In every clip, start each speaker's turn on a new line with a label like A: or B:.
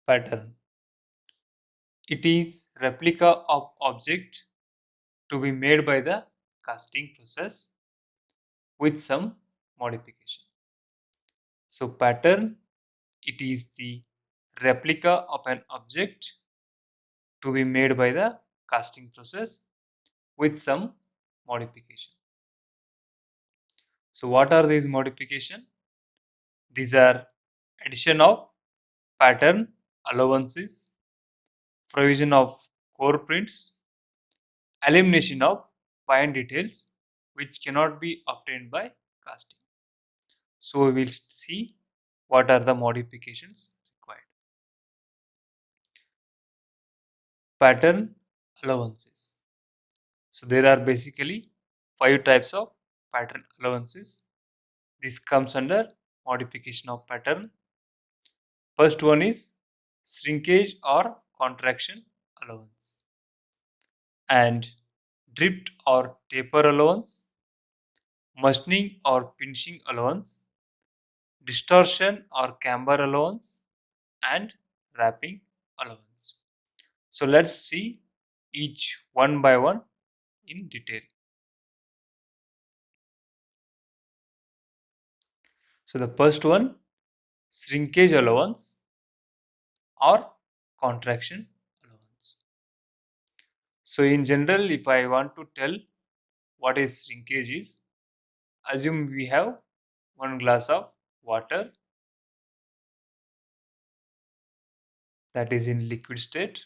A: Pattern. It is replica of object to be made by the casting process with some modification. So pattern, it is the replica of an object to be made by the casting process with some modification. So what are these modification? These are addition of pattern allowances, provision of core prints, elimination of fine details which cannot be obtained by casting. So we will see what are the modifications required. Pattern allowances. So there are basically 5 types of pattern allowances. This comes under modification of pattern. First one is shrinkage or contraction allowance, and drift or taper allowance, machining or finishing allowance, distortion or camber allowance, and wrapping allowance. So let's see each one by one in detail. So the first one, shrinkage allowance or contraction allowance. So in general, if I want to tell what is shrinkage is, assume we have one glass of water that is in liquid state.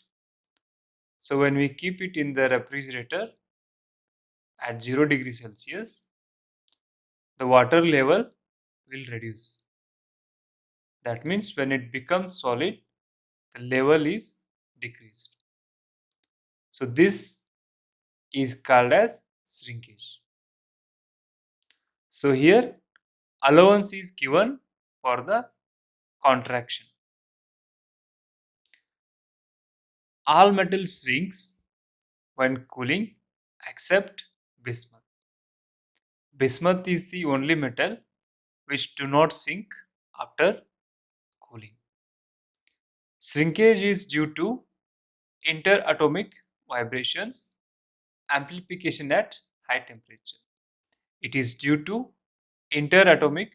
A: So when we keep it in the refrigerator at 0 degree Celsius, the water level will reduce. That means when it becomes solid, the level is decreased. So this is called as shrinkage. So here allowance is given for the contraction. All metal shrinks when cooling except bismuth. Bismuth is the only metal which do not sink after cooling. Shrinkage is due to interatomic vibrations amplification at high temperature. It is due to interatomic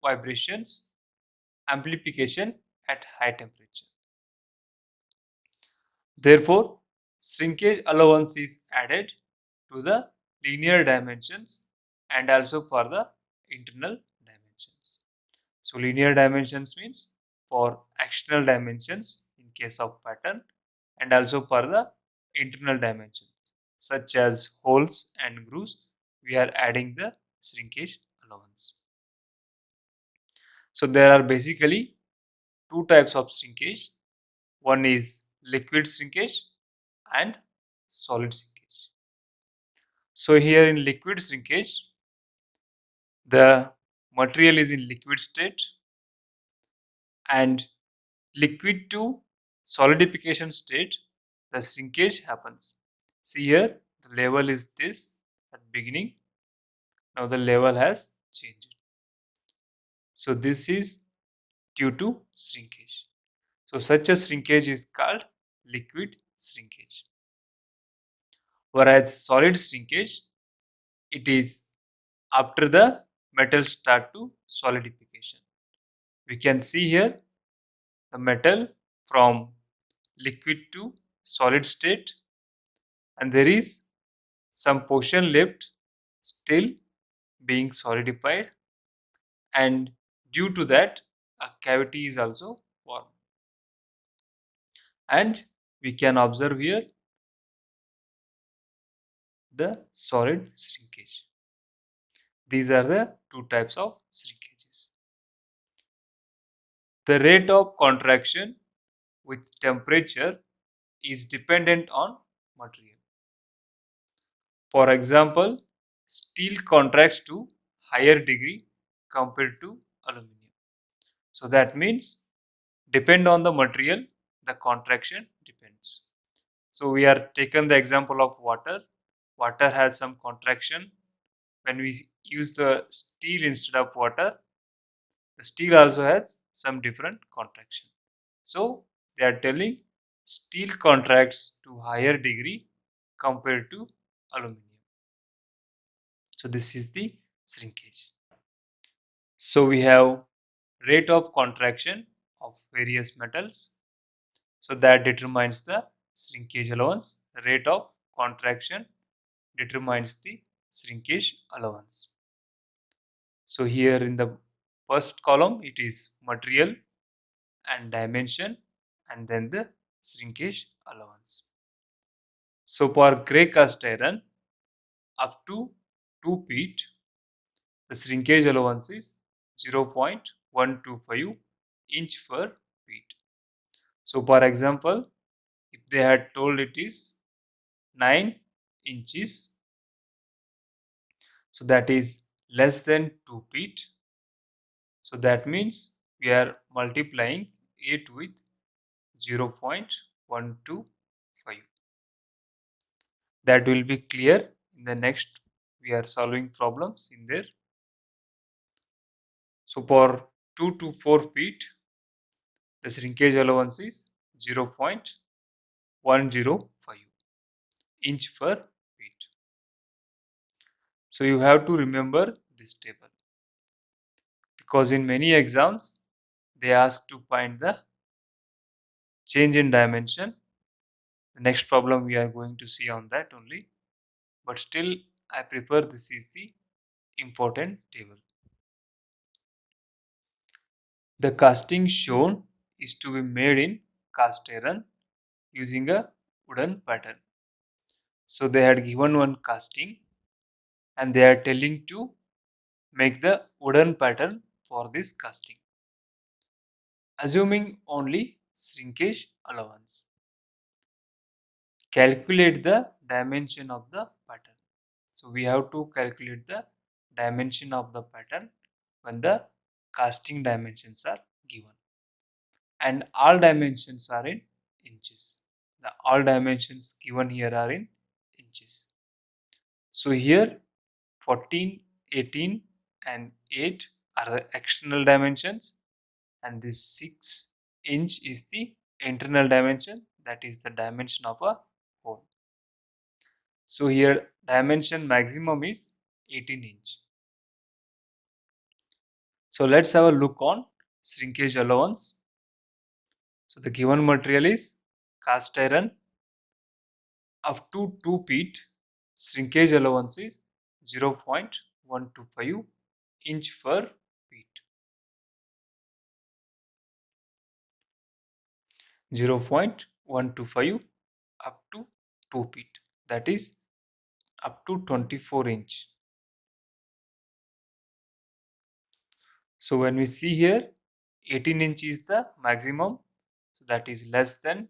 A: vibrations amplification at high temperature. Therefore, shrinkage allowance is added to the linear dimensions and also for the internal dimensions. So linear dimensions means for external dimensions in case of pattern, and also for the internal dimensions such as holes and grooves, we are adding the shrinkage allowance. So there are basically two types of shrinkage. One is liquid shrinkage and solid shrinkage. So here in liquid shrinkage, the material is in liquid state, and liquid to solidification state, the shrinkage happens. See here, the level is this at beginning. Now the level has changed. So this is due to shrinkage. So such a shrinkage is called liquid shrinkage. Whereas solid shrinkage, it is after the metal start to solidification. We can see here the metal from liquid to solid state, and there is some portion left still being solidified, and due to that a cavity is also formed, and we can observe here the solid shrinkage. These are the two types of shrinkages. The rate of contraction with temperature is dependent on material. For example, steel contracts to higher degree compared to aluminum. So that means depend on the material, the contraction depends. So we are taken the example of water. Water has some contraction. When we use the steel instead of water, the steel also has some different contraction. So they are telling steel contracts to higher degree compared to aluminum. So this is the shrinkage. So we have rate of contraction of various metals. So that determines the shrinkage allowance. Rate of contraction determines the shrinkage allowance. So here in the first column it is material and dimension and then the shrinkage allowance. So for grey cast iron up to 2 feet, the shrinkage allowance is 0.125 inch per feet. So for example, if they had told it is 9 inches, so that is less than 2 feet. So that means we are multiplying it with 0.125. That will be clear in the next we are solving problems in there. So for 2 to 4 feet, the shrinkage allowance is 0.105 inch per feet. So you have to remember this table because in many exams they ask to find the change in dimension. The next problem we are going to see on that only, but still I prefer this is the important table. The casting shown is to be made in cast iron using a wooden pattern. So they had given one casting and they are telling to make the wooden pattern for this casting, assuming only shrinkage allowance. Calculate the dimension of the pattern. So we have to calculate the dimension of the pattern when the casting dimensions are given, and all dimensions are in inches. The all dimensions given here are in inches. So here 14, 18 and 8 are the external dimensions, and this 6 inch is the internal dimension, that is the dimension of a hole. So here dimension maximum is 18 inch. So let's have a look on shrinkage allowance. So the given material is cast iron up to 2 feet. Shrinkage allowance is 0.125 inch per feet. 0.125 up to 2 feet, that is up to 24 inch. So when we see here 18 inch is the maximum, so that is less than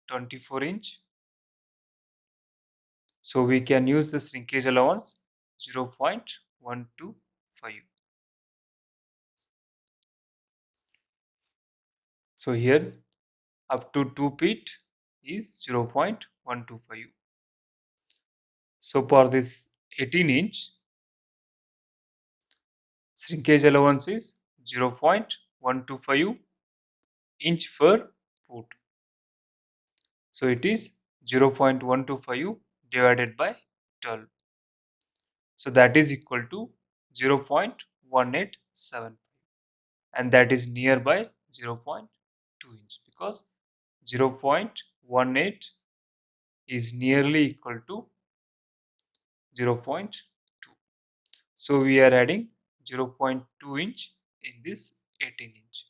A: 24 inch. So we can use the shrinkage allowance 0.125. So here up to 2 feet is 0.125. So for this 18 inch, shrinkage allowance is 0.125 inch per foot. So it is 0.125 divided by 12. So that is equal to 0.187, and that is nearby 0.2 inch because 0.18 is nearly equal to 0.2. So we are adding 0.2 inch in this 18 inch.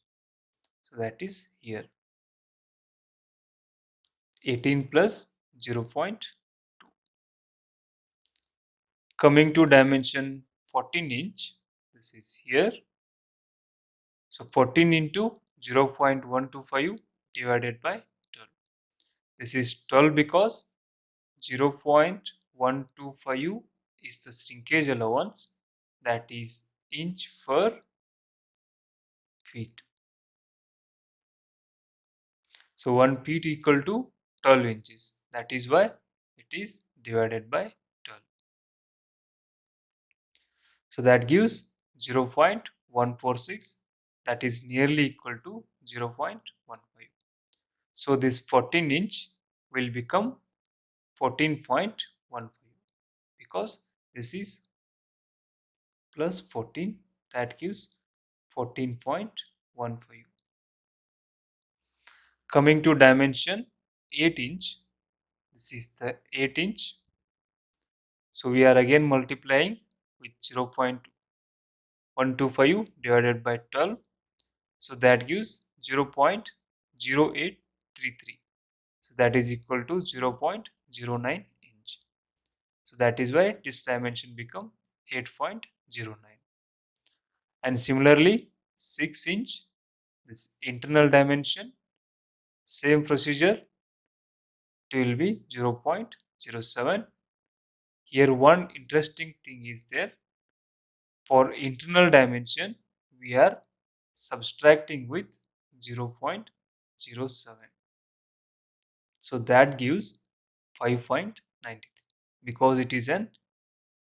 A: So that is here 18 plus 0.2. Coming to dimension 14 inch, this is here. So 14 into 0.125 divided by 12. This is 12 because 0.125 is the shrinkage allowance, that is inch per feet. So 1 feet equal to 12 inches. That is why it is divided by 12. So that gives 0.146, that is nearly equal to 0.15. So this 14-inch will become 14.15 because this is plus 14, that gives 14.15. Coming to dimension 8-inch, this is the 8-inch. So we are again multiplying with 0.125 divided by 12. So that gives 0.0833. So that is equal to 0.09 inch. So that is why this dimension become 8.09. And similarly 6-inch, this internal dimension, same procedure, it will be 0.07. Here one interesting thing is there. For internal dimension, we are subtracting with 0.07. So that gives 5.93 because it is an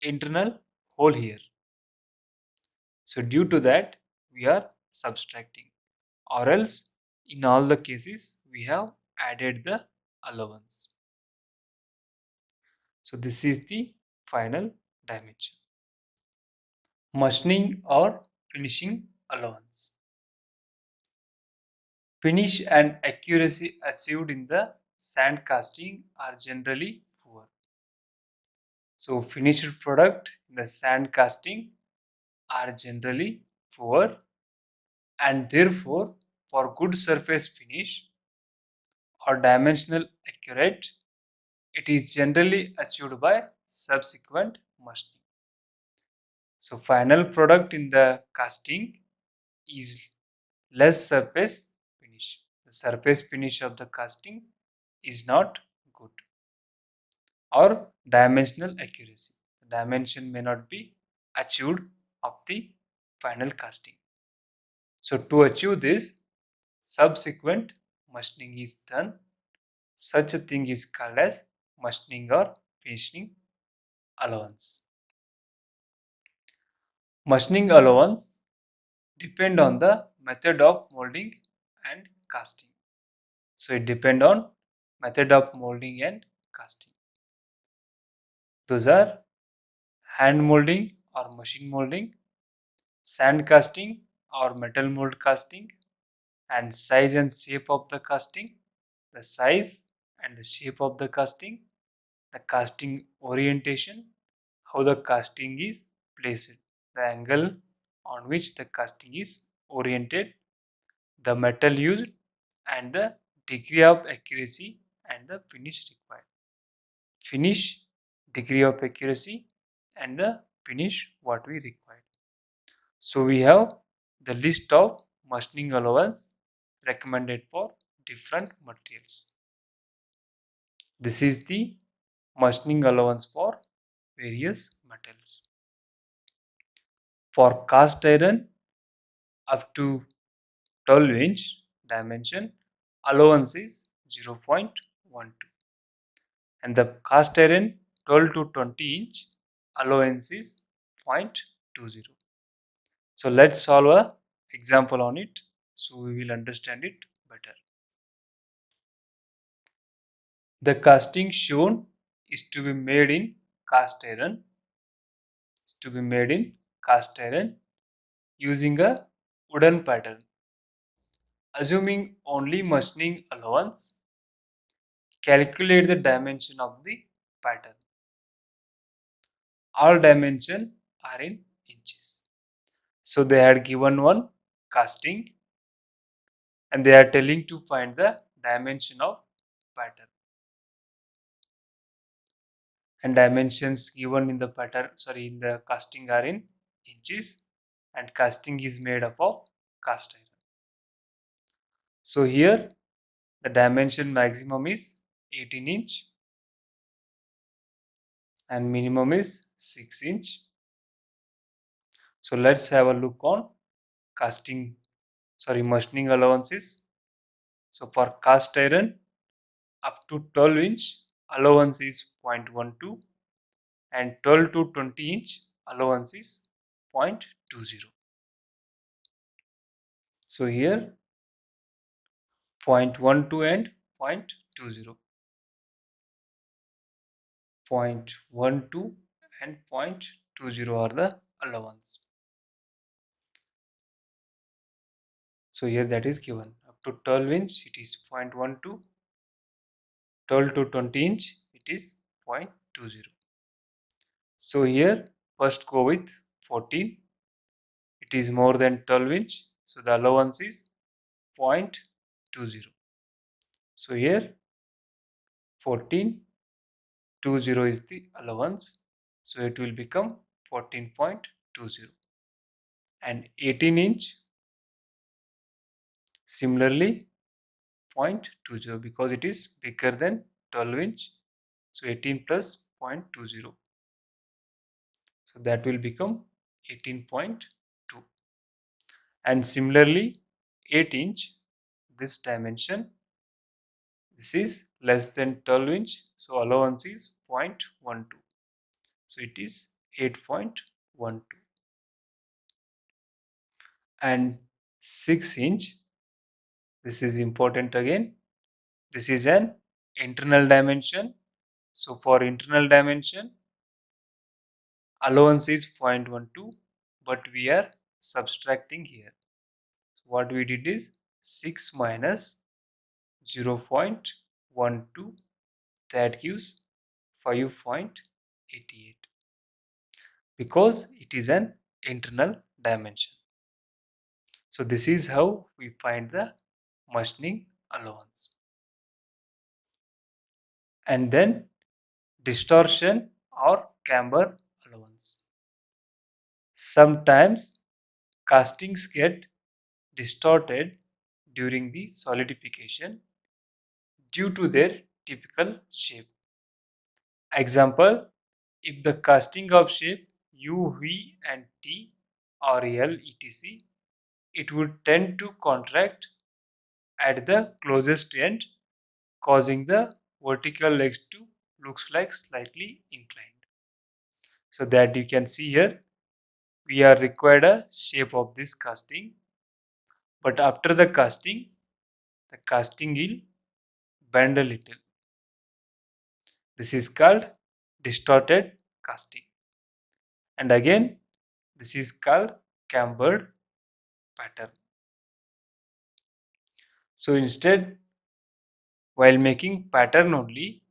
A: internal hole here. So due to that, we are subtracting, or else in all the cases we have added the allowance. So this is the final dimension. Machining or finishing allowance. Finish and accuracy achieved in the sand casting are generally poor. So finished product in the sand casting are generally poor, and therefore for good surface finish or dimensional accurate, it is generally achieved by subsequent machining. So final product in the casting is less surface finish. The surface finish of the casting is not good, or dimensional accuracy. The dimension may not be achieved of the final casting. So to achieve this, subsequent machining is done. Such a thing is called as machining or finishing allowance. Machining allowance depend on the method of molding and casting. So it depend on method of molding and casting. Those are hand molding or machine molding, sand casting or metal mold casting, and size and shape of the casting, the size and the shape of the casting, the casting orientation, how the casting is placed, the angle on which the casting is oriented, the metal used, and the degree of accuracy and the finish required. Finish, degree of accuracy, and the finish what we require. So we have the list of machining allowance recommended for different materials. This is the machining allowance for various metals. For cast iron up to 12-inch dimension, allowance is 0.12, and the cast iron 12 to 20-inch allowance is 0.20. So let's solve a example on it so we will understand it better. The casting shown is to be made in cast iron. Is to be made in cast iron using a wooden pattern. Assuming only machining allowance, calculate the dimension of the pattern. All dimensions are in inches. So they had given one casting and they are telling to find the dimension of pattern. And dimensions given in the pattern, in the casting are in inches, and casting is made up of cast iron. So here the dimension maximum is 18-inch and minimum is 6-inch. So let's have a look on machining allowances. So for cast iron up to 12-inch allowance is 0.12, and 12 to 20-inch allowance is 0.20. So here 0.12 and 0.20, 0.12 and 0.20 are the allowance. So here that is given. Up to 12 inch it is 0.12, 12 to 20 inch it is 0.20. So here first go with 14, it is more than 12 inch, so the allowance is 0.20. So here 14.20 is the allowance, so it will become 14.20. And 18 inch similarly 0.20 because it is bigger than 12 inch, so 18 plus 0.20, so that will become 18.2. And similarly 8 inch, this dimension, this is less than 12 inch, so allowance is 0.12, so it is 8.12. And 6 inch, this is important again, this is an internal dimension, so for internal dimension allowance is 0.12, but we are subtracting here. So what we did is 6 minus 0.12, that gives 5.88 because it is an internal dimension. So this is how we find the machining allowance. And then distortion or camber allowance. Sometimes castings get distorted during the solidification due to their typical shape. Example, if the casting of shape U, V and T or L etc, it would tend to contract at the closest end, causing the vertical legs to looks like slightly inclined. So that you can see here, we are required a shape of this casting, but after the casting will bend a little. This is called distorted casting. And again, this is called cambered pattern. So instead, while making pattern only,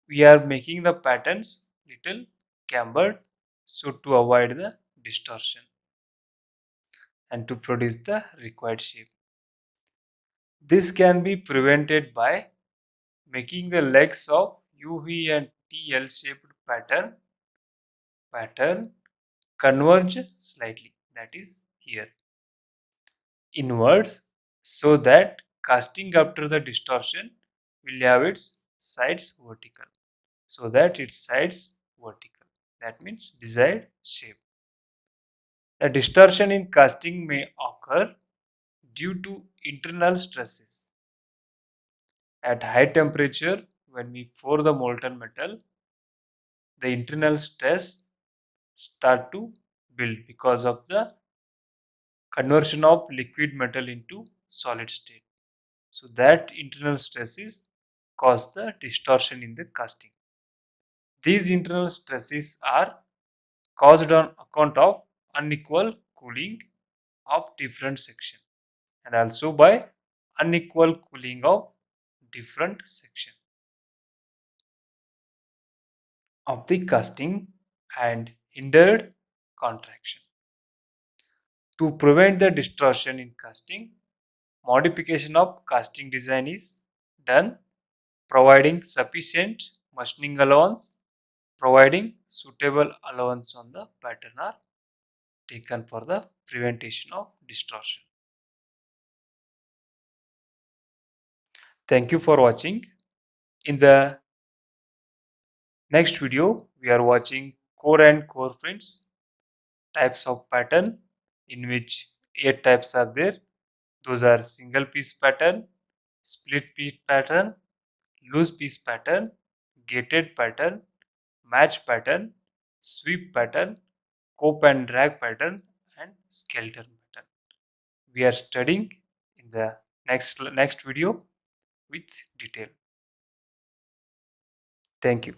A: we are making the patterns little cambered, so to avoid the distortion and to produce the required shape. This can be prevented by making the legs of UV and TL shaped pattern converge slightly, that is here inwards, so that casting after the distortion will have its sides vertical, so that its sides vertical, that means desired shape. The distortion in casting may occur due to internal stresses. At high temperature, when we pour the molten metal, the internal stress start to build because of the conversion of liquid metal into solid state. So that internal stresses cause the distortion in the casting. These internal stresses are caused on account of unequal cooling of different section and also by unequal cooling of different section of the casting and hindered contraction. To prevent the distortion in casting, modification of casting design is done, providing sufficient machining allowance, providing suitable allowance on the pattern are taken for the prevention of distortion. Thank you for watching. In the next video, we are watching core and core prints, types of pattern, in which 8 types are there. Those are single piece pattern, split piece pattern, loose piece pattern, gated pattern, match pattern, sweep pattern, cope and drag pattern, and skeleton pattern. We are studying in the next video. with detail. Thank you.